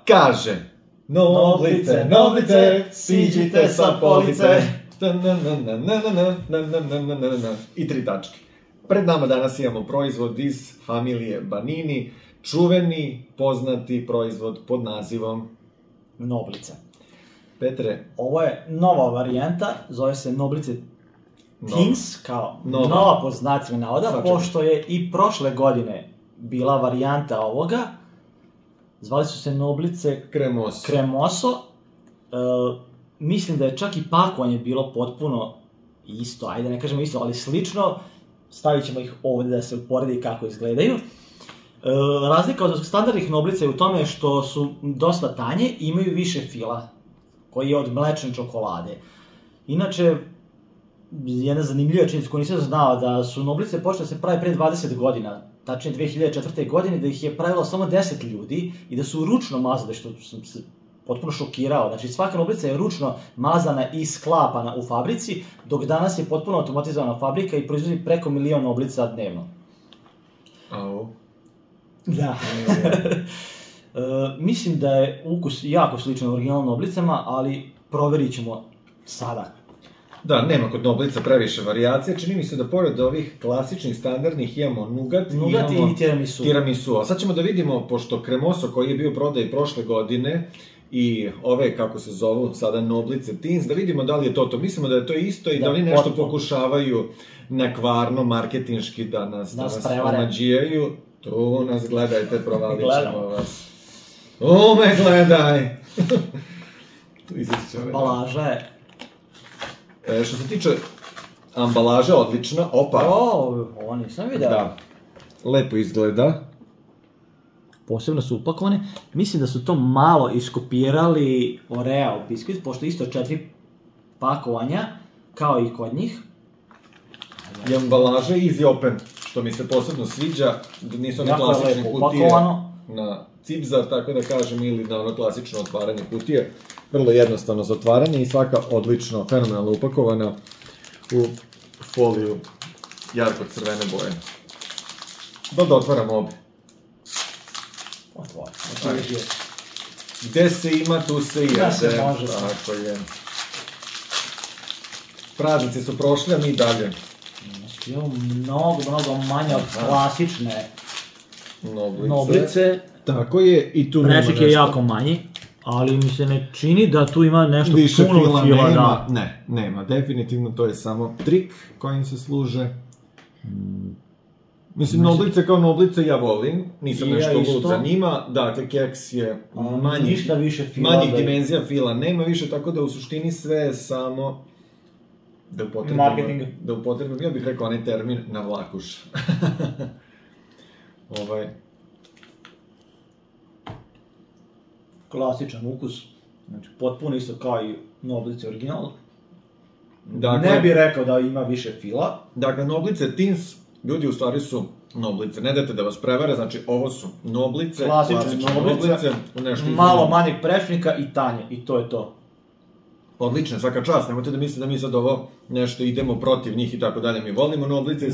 kaže: Noblice, noblice, siđite sa police. I 3 tačke. Pred nama danas imamo proizvod iz familije Banini, čuveni, poznati proizvod pod nazivom Noblice. Petre. Ovo je nova varijanta, zove se Noblice Teens, kao nova po znacima navoda, pošto je i prošle godine bila varijanta ovoga. Zvali su se Noblice Cremoso. Mislim da je čak i pakovanje bilo potpuno isto, ajde ne kažemo isto, ali slično. Stavit ćemo ih ovde da se uporedi kako izgledaju. Razlika od standardnih Noblica je u tome što su dosta tanje i imaju više fila, koji je od mlečne čokolade. Inače, jedna zanimljiva činjenica koju nisam znao, da su Noblice počele da se pravi pre 20 godina, tačnije 2004. godine, da ih je pravilo samo 10 ljudi i da su ručno mazali, što sam se potpuno šokirao. Znači, svaka Noblica je ručno mazana i sklapana u fabrici, dok danas je potpuno automatizovana fabrika i proizvodi preko 1.000.000 Noblica dnevno. Au. Da. Mislim da je ukus jako sličan originalnim Noblicama, ali proverit ćemo sada. Da, nema kod Noblica previše varijacije. Čini mi se da pored ovih klasičnih, standardnih imamo nugat i tiramisu. Tiramisu. A sad ćemo da vidimo, pošto Cremoso koji je bio prodaj prošle godine i ove, kako se zovu, sada Noblice Teens, da vidimo da li je to. Mislimo da je to isto i da oni nešto pokušavaju nekvarno, marketinški da nas omađijaju. Tu nas gledajte, provalit ćemo vas. O, me gledaj! Ambalaža je... Što se tiče ambalaže, odlična. Opa! Ovo nisam vidio. Da. Lepo izgleda. Posebno su upakovane. Mislim da su to malo iskopirali Oreo biskvit, pošto isto 4 pakovanja, kao i kod njih. I ambalaža easy open, što mi se posebno sviđa, da nisu one klasične kutije na cipzar, tako da kažem, ili na ono klasično otvaranje kutije. Vrlo jednostavno za otvaranje i svaka odlično, fenomenalno upakovana u foliju jarko-crvene boje. Da otvaramo obi. Otvori. Gde se ima, tu se jede. Da se može. Tako je. Praznici su prošli, a mi dalje. Imamo mnogo manje od klasične Noblice. Tako je, i tu nema nešto. Prečnik je jako manji, ali mi se ne čini da tu ima nešto puno fila, da. Ne, nema, definitivno to je samo trik kojim se služe. Mislim, Noblice kao Noblice ja volim, nisam nešto lud za njima, dakle, keks je manjih dimenzija, fila nema više, tako da u suštini sve je samo... Da upotrebim, ja bih rekao onaj termin na vlakuš. Klasičan ukus, znači potpuno isto kao i Noblice original. Ne bih rekao da ima više fila. Dakle, Noblice Teens, ljudi u stvari su Noblice, ne dajte da vas prevare, znači ovo su Noblice, klasične Noblice, malo manjeg prečnika i tanje, i to je to. Odlično, svaka čast, nemojte da mislite da mi sad ovo nešto idemo protiv njih i tako dalje, mi volimo Noblice,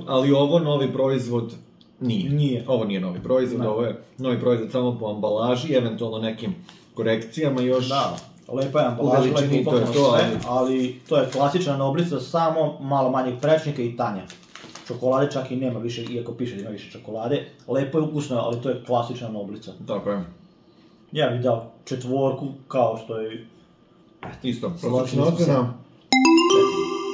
ali ovo novi proizvod nije. Ovo nije novi proizvod, ovo je novi proizvod samo po ambalaži, eventualno nekim korekcijama još. Da, lepa je ambalaža, lepo upakovano sve, ali to je klasična Noblica, samo malo manjeg prečnika i tanja. Čokolade čak i nema više, iako piše da ima više čokolade. Lepo je ukusno, ali to je klasična Noblica. Tako je. Ja bih dao 4, kao što je... Isto, prosječna ocena. 4.